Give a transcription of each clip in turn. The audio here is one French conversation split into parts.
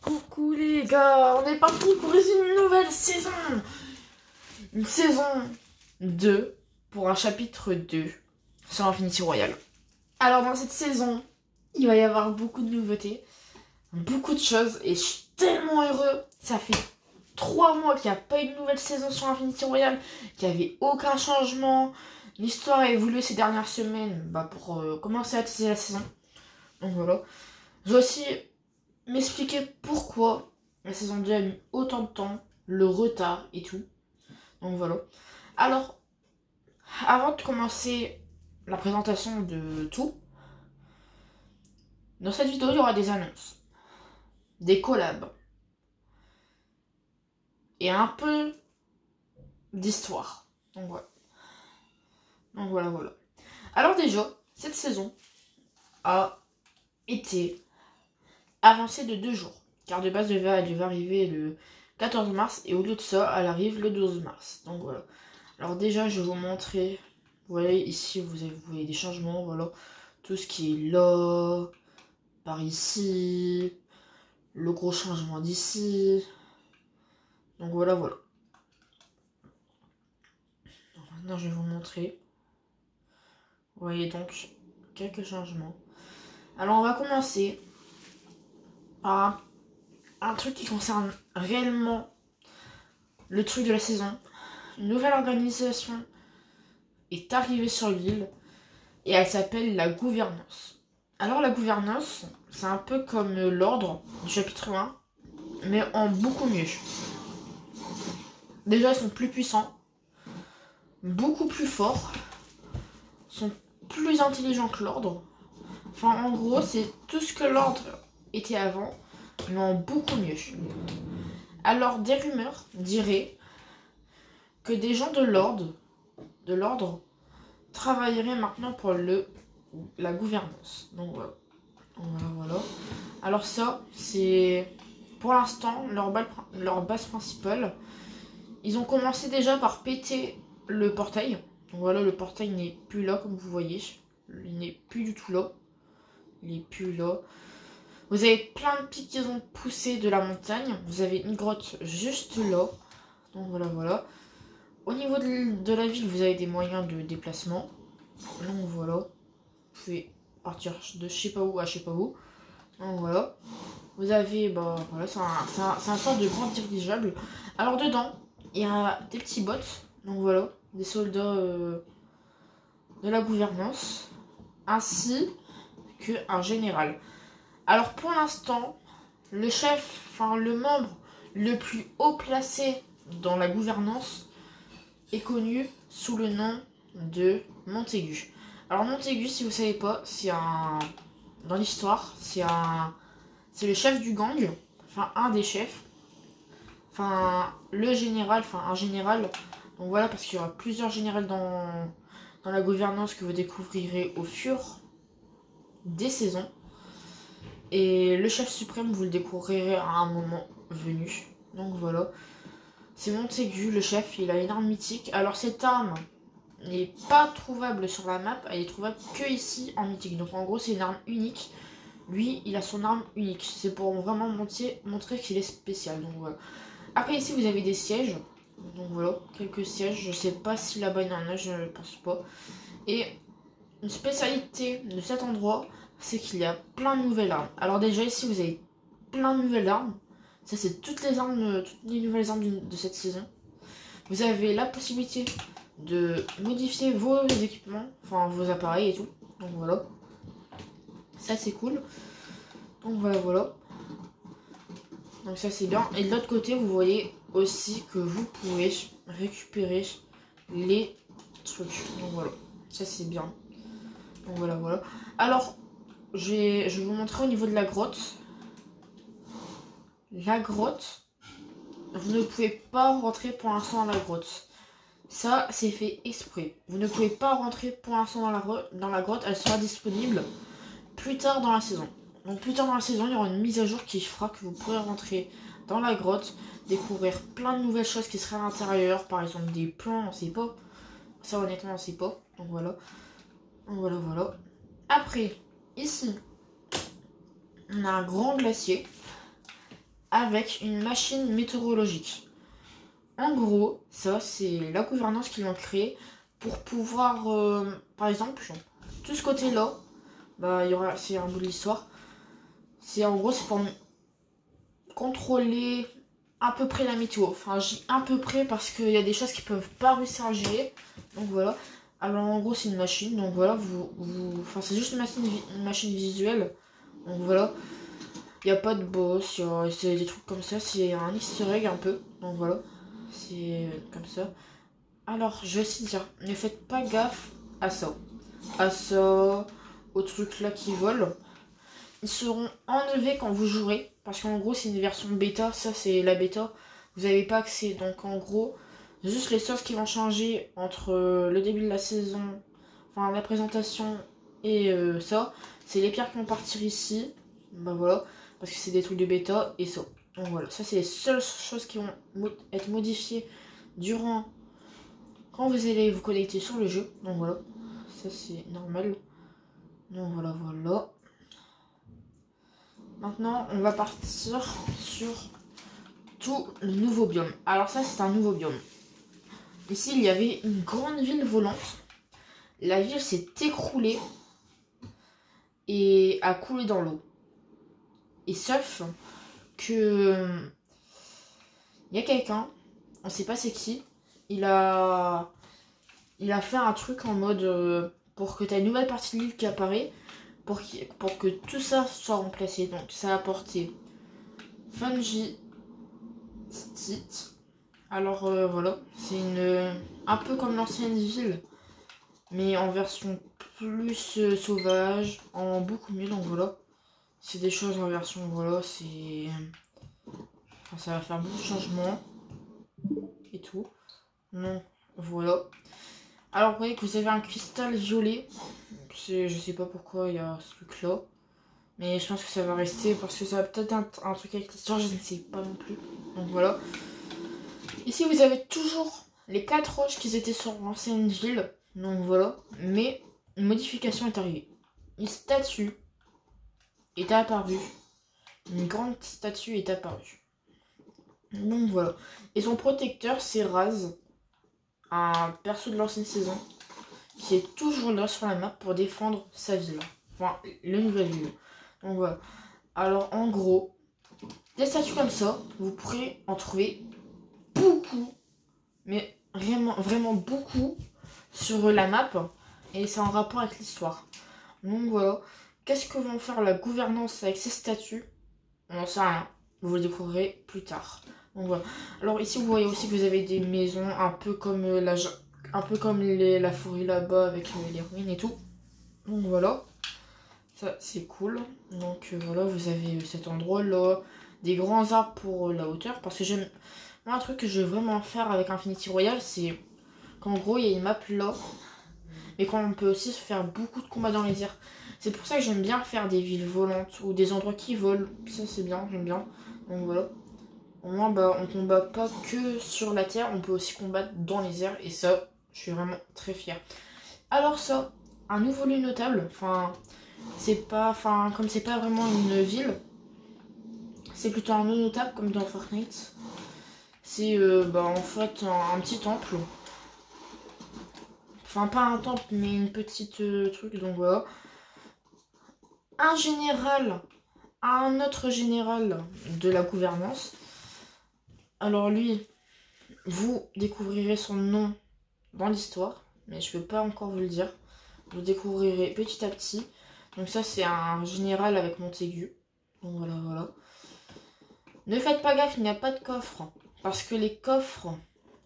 Coucou les gars, on est parti pour une nouvelle saison. Une saison 2 pour un chapitre 2 sur Infinity Royal. Alors dans cette saison, il va y avoir beaucoup de nouveautés, beaucoup de choses et je suis tellement heureux. Ça fait 3 mois qu'il n'y a pas eu de nouvelle saison sur Infinity Royal, qu'il n'y avait aucun changement. L'histoire a évolué ces dernières semaines pour commencer à teaser la saison. Donc voilà. Je vais aussi m'expliquer pourquoi la saison 2 a mis autant de temps, le retard et tout. Donc voilà. Alors, avant de commencer la présentation de tout, dans cette vidéo, il y aura des annonces, des collabs et un peu d'histoire. Donc voilà. Voilà. Alors déjà, cette saison a été avancée de 2 jours. Car de base, elle devait arriver le 14 mars et au lieu de ça, elle arrive le 12 mars. Donc voilà. Alors déjà, je vais vous montrer. Vous voyez ici, vous voyez des changements. Voilà. Tout ce qui est là, par ici, le gros changement d'ici. Donc voilà. Donc maintenant, je vais vous montrer. Vous voyez donc quelques changements. Alors on va commencer par un truc qui concerne réellement le truc de la saison. Une nouvelle organisation est arrivée sur l'île et elle s'appelle la gouvernance. Alors la gouvernance, c'est un peu comme l'ordre du chapitre 1, mais en beaucoup mieux. Déjà, ils sont plus puissants, beaucoup plus forts, sont plus intelligents que l'ordre. Enfin, en gros, c'est tout ce que l'ordre était avant, mais en beaucoup mieux. Alors, des rumeurs diraient que des gens de l'ordre travailleraient maintenant pour la gouvernance. Donc voilà. Alors ça, c'est pour l'instant leur base principale. Ils ont commencé déjà par péter le portail. Donc voilà, le portail n'est plus là comme vous voyez. Il n'est plus du tout là. Il n'est plus là. Vous avez plein de pics qui ont poussé de la montagne. Vous avez une grotte juste là. Donc voilà. Au niveau de la ville, vous avez des moyens de déplacement. Donc voilà. Vous pouvez partir de je sais pas où à je sais pas où. Donc voilà. Vous avez, voilà, c'est un sort de grand dirigeable. Alors dedans, il y a des petits bots. Donc voilà, des soldats de la gouvernance. Ainsi qu'un général. Alors pour l'instant, le chef, le membre le plus haut placé dans la gouvernance est connu sous le nom de Montaigu. Alors Montaigu, si vous savez pas, dans l'histoire, c'est le chef du gang, un des chefs, le général, un général. Donc voilà, parce qu'il y aura plusieurs généraux dans la gouvernance que vous découvrirez au fur des saisons. Et le chef suprême, vous le découvrirez à un moment venu. Donc voilà. C'est Montaigu, le chef, il a une arme mythique. Alors cette arme n'est pas trouvable sur la map, elle est trouvable que ici en mythique. Donc en gros, c'est une arme unique. Lui, il a son arme unique. C'est pour vraiment montrer qu'il est spécial. Donc voilà. Après ici, vous avez des sièges. Donc voilà, quelques sièges. Je sais pas si là-bas il y en a, je ne pense pas. Et une spécialité de cet endroit, c'est qu'il y a plein de nouvelles armes. Alors déjà ici, vous avez plein de nouvelles armes. Ça, c'est toutes les nouvelles armes de cette saison. Vous avez la possibilité de modifier vos équipements, vos appareils et tout. Donc voilà. Ça, c'est cool. Donc voilà. Donc ça, c'est bien. Et de l'autre côté, vous voyez aussi que vous pouvez récupérer les trucs. Donc voilà. Ça, c'est bien. Donc voilà. Alors, je vais vous montrer au niveau de la grotte. La grotte, vous ne pouvez pas rentrer pour l'instant dans la grotte. Ça, c'est fait exprès. Vous ne pouvez pas rentrer pour l'instant dans la grotte. Elle sera disponible plus tard dans la saison. Donc plus tard dans la saison, il y aura une mise à jour qui fera que vous pourrez rentrer dans la grotte, découvrir plein de nouvelles choses qui seraient à l'intérieur. Par exemple, des plans, on sait pas. Ça, honnêtement, on sait pas. Donc voilà. Après, ici, on a un grand glacier. avec une machine météorologique. En gros, ça c'est la gouvernance qu'ils ont créée pour pouvoir, par exemple, tout ce côté-là, bah il y aura, c'est un bout de l'histoire. C'est en gros c'est pour contrôler à peu près la météo. Enfin, j'ai à peu près parce qu'il y a des choses qui peuvent pas réussir à gérer. Donc voilà. Alors en gros c'est une machine. Donc voilà, enfin c'est juste une machine visuelle. Donc voilà. Il n'y a pas de boss, c'est des trucs comme ça. C'est un easter egg un peu. Donc voilà. C'est comme ça. Alors je vais aussi dire, ne faites pas gaffe à ça. À ça, aux trucs là qui volent. Ils seront enlevés quand vous jouerez. Parce qu'en gros, c'est une version bêta. Ça, c'est la bêta. Vous n'avez pas accès. Donc, en gros, juste les choses qui vont changer entre le début de la saison, enfin, la présentation et ça, c'est les pierres qui vont partir ici. Bah voilà. Parce que c'est des trucs de bêta et ça. Donc voilà. Ça, c'est les seules choses qui vont être modifiées durant quand vous allez vous connecter sur le jeu. Donc voilà. Ça, c'est normal. Donc voilà, voilà. Maintenant, on va partir sur tout le nouveau biome. Alors ça, c'est un nouveau biome. Ici, il y avait une grande ville volante. La ville s'est écroulée et a coulé dans l'eau. Et sauf que il y a quelqu'un, on sait pas c'est qui, il a fait un truc en mode pour que tu aies une nouvelle partie de l'île qui apparaît, pour que tout ça soit remplacé. Donc ça a apporté Fungi Stit. Alors voilà, c'est un peu comme l'ancienne ville, mais en version plus sauvage, en beaucoup mieux. Donc voilà, c'est des choses en version, voilà, c'est, enfin, ça va faire beaucoup de changements et tout. Non, voilà. Alors vous voyez que vous avez un cristal violet, je sais pas pourquoi il y a ce truc là, mais je pense que ça va rester parce que ça va peut-être un truc avec l'histoire, je ne sais pas non plus. Donc voilà. Ici, vous avez toujours les 4 roches qui étaient sur l'ancienne ville. Donc voilà. Mais une modification est arrivée. Une statue est apparue. Une grande statue est apparue. Donc voilà. Et son protecteur, c'est Raz. Un perso de l'ancienne saison. Qui est toujours là sur la map pour défendre sa ville. Enfin, la nouvelle ville. Donc voilà. Alors en gros, des statues comme ça, vous pourrez en trouver beaucoup, mais vraiment, vraiment beaucoup sur la map, et c'est en rapport avec l'histoire. Donc voilà. Qu'est-ce que vont faire la gouvernance avec ces statuts? On n'en sait rien. Vous le découvrirez plus tard. Donc voilà. Alors ici vous voyez aussi que vous avez des maisons un peu comme la forêt là-bas avec les ruines et tout. Donc voilà. Ça c'est cool. Donc voilà, vous avez cet endroit là, des grands arbres pour la hauteur, parce que j'aime. Moi, un truc que je veux vraiment faire avec Infinity Royale, c'est qu'en gros, il y a une map là, mais qu'on peut aussi faire beaucoup de combats dans les airs. C'est pour ça que j'aime bien faire des villes volantes ou des endroits qui volent. Ça, c'est bien, j'aime bien. Donc voilà. Au moins, bah, on combat pas que sur la terre, on peut aussi combattre dans les airs. Et ça, je suis vraiment très fière. Alors ça, un nouveau lieu notable. Enfin, comme c'est pas vraiment une ville, c'est plutôt un lieu notable comme dans Fortnite. C'est en fait un petit temple. Enfin, pas un temple, mais une petite truc. Donc voilà. Un général, un autre général de la gouvernance. Alors lui, vous découvrirez son nom dans l'histoire. Mais je ne peux pas encore vous le dire. Vous découvrirez petit à petit. Donc ça, c'est un général avec Montaigu. Donc voilà, voilà. Ne faites pas gaffe, il n'y a pas de coffre. Parce que les coffres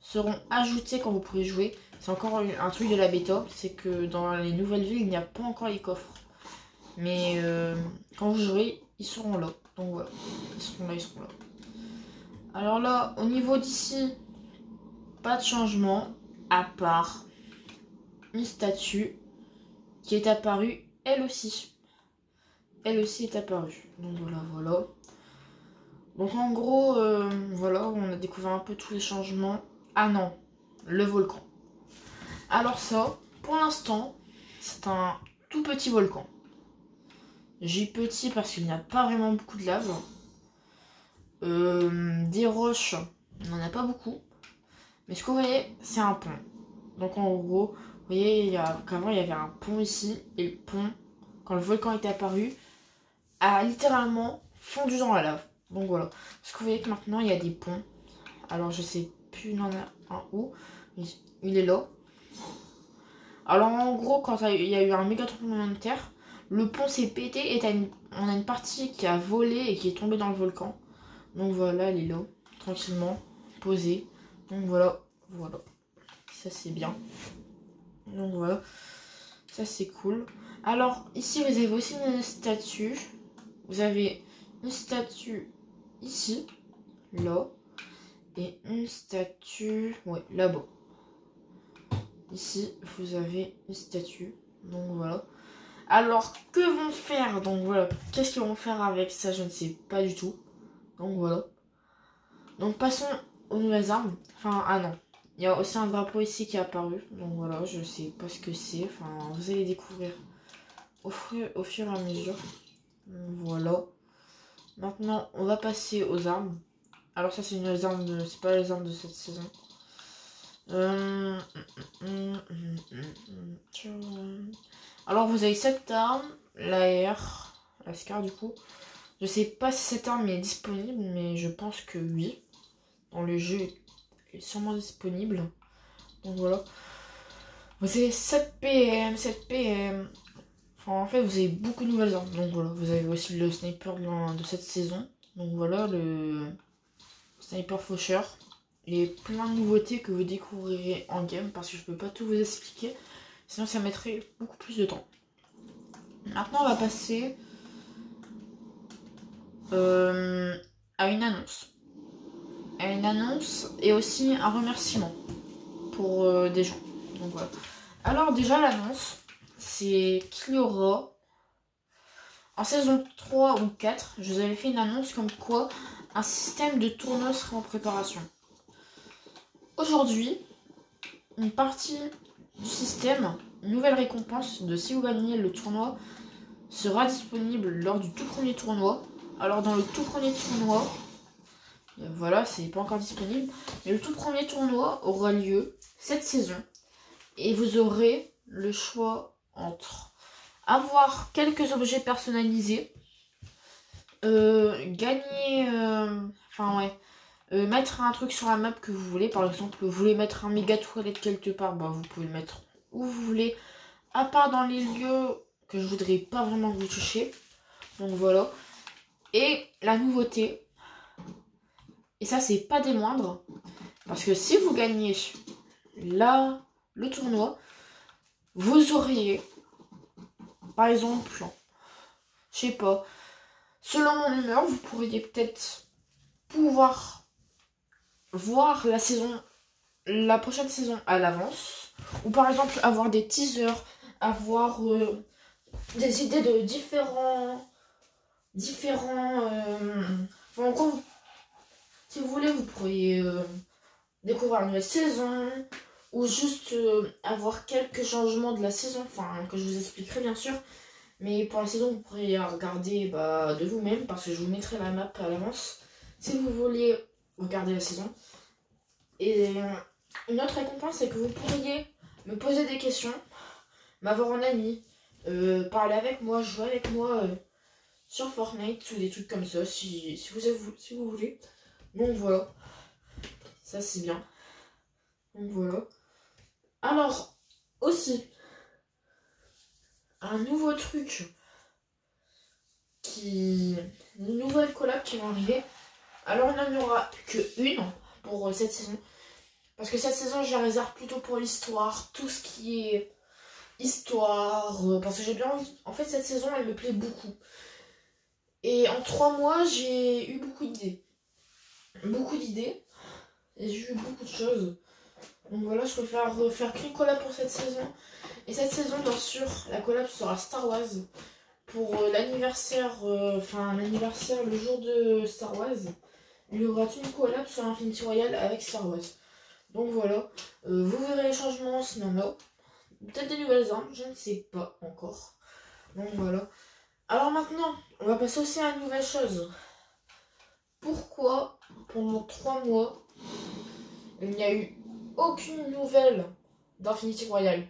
seront ajoutés quand vous pourrez jouer. C'est encore un truc de la bêta. C'est que dans les nouvelles villes, il n'y a pas encore les coffres. Mais quand vous jouerez, ils seront là. Donc voilà. Ils seront là, ils seront là. Alors là, au niveau d'ici, pas de changement. À part une statue qui est apparue, elle aussi. Elle aussi est apparue. Donc voilà, voilà. Donc en gros, voilà, on a découvert un peu tous les changements. Ah non, le volcan. Alors ça, pour l'instant, c'est un tout petit volcan. J'ai petit parce qu'il n'y a pas vraiment beaucoup de lave. Des roches, on n'en a pas beaucoup. Mais ce que vous voyez, c'est un pont. Donc en gros, vous voyez, qu'avant il y avait un pont ici. Et le pont, quand le volcan est apparu, a littéralement fondu dans la lave. Donc voilà. Parce que vous voyez que maintenant il y a des ponts. Alors je sais plus, il y en a un où. Il est là. Alors en gros, quand il y a eu un méga tremblement de terre, le pont s'est pété et on a une partie qui a volé et qui est tombée dans le volcan. Donc voilà, elle est là, tranquillement, posée. Donc voilà, voilà. Ça c'est bien. Donc voilà, ça c'est cool. Alors ici vous avez aussi une statue. Vous avez une statue ici, là. Et une statue, ouais, là-bas. Ici, vous avez une statue. Donc voilà. Alors, que vont faire? Donc voilà. Qu'est-ce qu'ils vont faire avec ça? Je ne sais pas du tout. Donc voilà. Donc passons aux nouvelles armes. Enfin, ah non. Il y a aussi un drapeau ici qui est apparu. Donc voilà, je sais pas ce que c'est. Enfin, vous allez découvrir au fur et à mesure. Donc, voilà. Maintenant, on va passer aux armes. Alors ça, c'est une arme de... C'est pas les armes de cette saison. Alors vous avez cette arme, la Scar du coup. Je sais pas si cette arme est disponible, mais je pense que oui. Dans le jeu, elle est sûrement disponible. Donc voilà. Vous avez 7 PM, 7 PM. Enfin, en fait, vous avez beaucoup de nouvelles armes. Donc voilà, vous avez aussi le sniper de cette saison. Donc voilà, le sniper faucheur. Et plein de nouveautés que vous découvrirez en game parce que je peux pas tout vous expliquer. Sinon, ça mettrait beaucoup plus de temps. Maintenant, on va passer à une annonce. À une annonce et aussi un remerciement pour des gens. Donc voilà. Alors déjà, l'annonce, c'est qu'il y aura en saison 3 ou 4, je vous avais fait une annonce comme quoi un système de tournoi sera en préparation. Aujourd'hui, une partie du système, une nouvelle récompense de si vous gagnez le tournoi, sera disponible lors du tout premier tournoi. Alors dans le tout premier tournoi, voilà, c'est pas encore disponible, mais le tout premier tournoi aura lieu cette saison. Et vous aurez le choix entre avoir quelques objets personnalisés, gagner, enfin ouais, mettre un truc sur la map que vous voulez. Par exemple, vous voulez mettre un méga toilette quelque part, bah vous pouvez le mettre où vous voulez, à part dans les lieux que je voudrais pas vraiment que vous touchiez. Donc voilà. Et la nouveauté, et ça c'est pas des moindres, parce que si vous gagnez là le tournoi, vous auriez, par exemple, je sais pas, selon mon humeur, vous pourriez peut-être pouvoir voir la prochaine saison à l'avance, ou par exemple avoir des teasers, avoir des idées de différents, enfin, en gros, si vous voulez, vous pourriez découvrir une nouvelle saison, ou juste avoir quelques changements de la saison, enfin que je vous expliquerai bien sûr. Mais pour la saison, vous pourrez regarder de vous-même, parce que je vous mettrai la map à l'avance si vous voulez regarder la saison. Et une autre récompense, c'est que vous pourriez me poser des questions, m'avoir en ami, parler avec moi, jouer avec moi sur Fortnite ou des trucs comme ça, si vous voulez. Donc voilà, ça c'est bien. Donc voilà. Alors, aussi, un nouveau truc une nouvelle collab qui va arriver. Alors, il n'y en aura que une pour cette saison. Parce que cette saison, je la réserve plutôt pour l'histoire, tout ce qui est histoire. Parce que j'ai bien envie. En fait, cette saison, elle me plaît beaucoup. Et en 3 mois, j'ai eu beaucoup d'idées. Beaucoup d'idées. Et j'ai eu beaucoup de choses. Donc voilà, je préfère refaire qu'une collab pour cette saison. Et cette saison, bien sûr, la collab sera Star Wars. Pour l'anniversaire, l'anniversaire, le jour de Star Wars, il y aura une collab sur Infinity Royale avec Star Wars. Donc voilà, vous verrez les changements s'il y en a. Peut-être des nouvelles armes, je ne sais pas encore. Donc voilà. Alors maintenant, on va passer aussi à une nouvelle chose. pourquoi pendant 3 mois il n'y a eu aucune nouvelle d'Infinity Royale,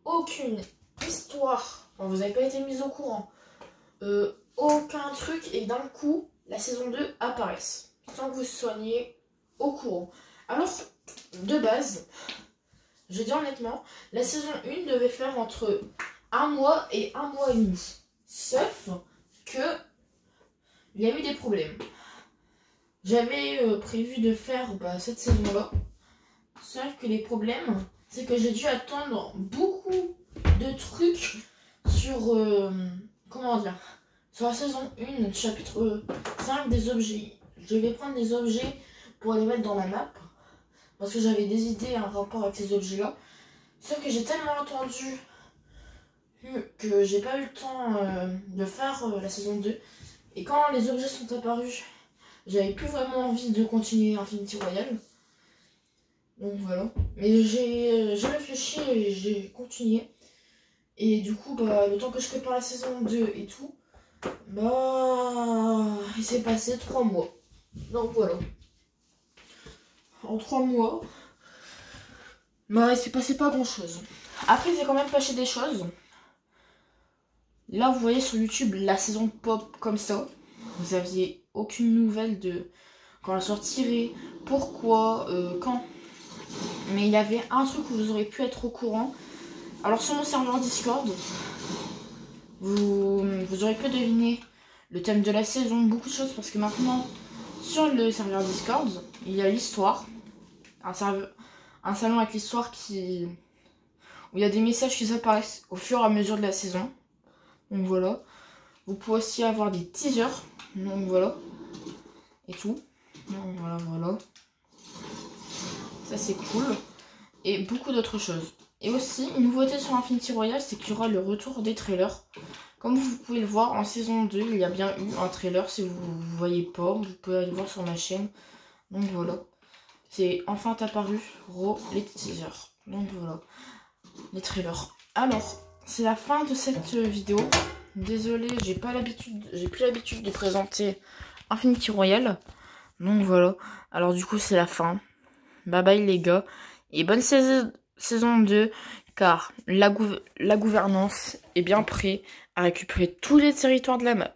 aucune histoire, enfin, vous n'avez pas été mis au courant, aucun truc, et d'un coup la saison 2 apparaisse sans que vous soyez au courant. Alors de base, je dis honnêtement, la saison 1 devait faire entre 1 mois et 1 mois et demi, sauf que il y a eu des problèmes. J'avais prévu de faire cette saison-là. Sauf que les problèmes, c'est que j'ai dû attendre beaucoup de trucs sur, comment dire, sur la saison 1, chapitre 5 des objets. Je vais prendre des objets pour les mettre dans la map. Parce que j'avais des idées en rapport avec ces objets-là. Sauf que j'ai tellement attendu que j'ai pas eu le temps de faire la saison 2. Et quand les objets sont apparus, j'avais plus vraiment envie de continuer Infinity Royale. Donc voilà. Mais j'ai réfléchi et j'ai continué. Et du coup, le temps que je prépare la saison 2 et tout, il s'est passé 3 mois. Donc voilà. En 3 mois, il s'est passé pas grand chose. Après, il s'est quand même passé des choses. Là, vous voyez sur YouTube la saison pop comme ça. Vous aviez aucune nouvelle de quand elle sortirait, pourquoi, quand. Mais il y avait un truc où vous auriez pu être au courant. Alors sur mon serveur Discord, vous aurez pu deviner le thème de la saison, beaucoup de choses, parce que maintenant, sur le serveur Discord, il y a l'histoire. Un salon avec l'histoire où il y a des messages qui apparaissent au fur et à mesure de la saison. Donc voilà. Vous pouvez aussi avoir des teasers. Donc voilà. Et tout. Donc voilà. Ça c'est cool. Et beaucoup d'autres choses. Et aussi, une nouveauté sur Infinity Royale, c'est qu'il y aura le retour des trailers. Comme vous pouvez le voir, en saison 2, il y a bien eu un trailer. Si vous ne voyez pas, vous pouvez aller voir sur ma chaîne. Donc voilà. C'est enfin apparu, les teasers. Donc voilà. Les trailers. Alors, c'est la fin de cette vidéo. Désolée, j'ai plus l'habitude de présenter Infinity Royale. Donc voilà. Alors du coup, c'est la fin. Bye bye les gars. Et bonne saison 2. Car la gouvernance est bien prête à récupérer tous les territoires de la map.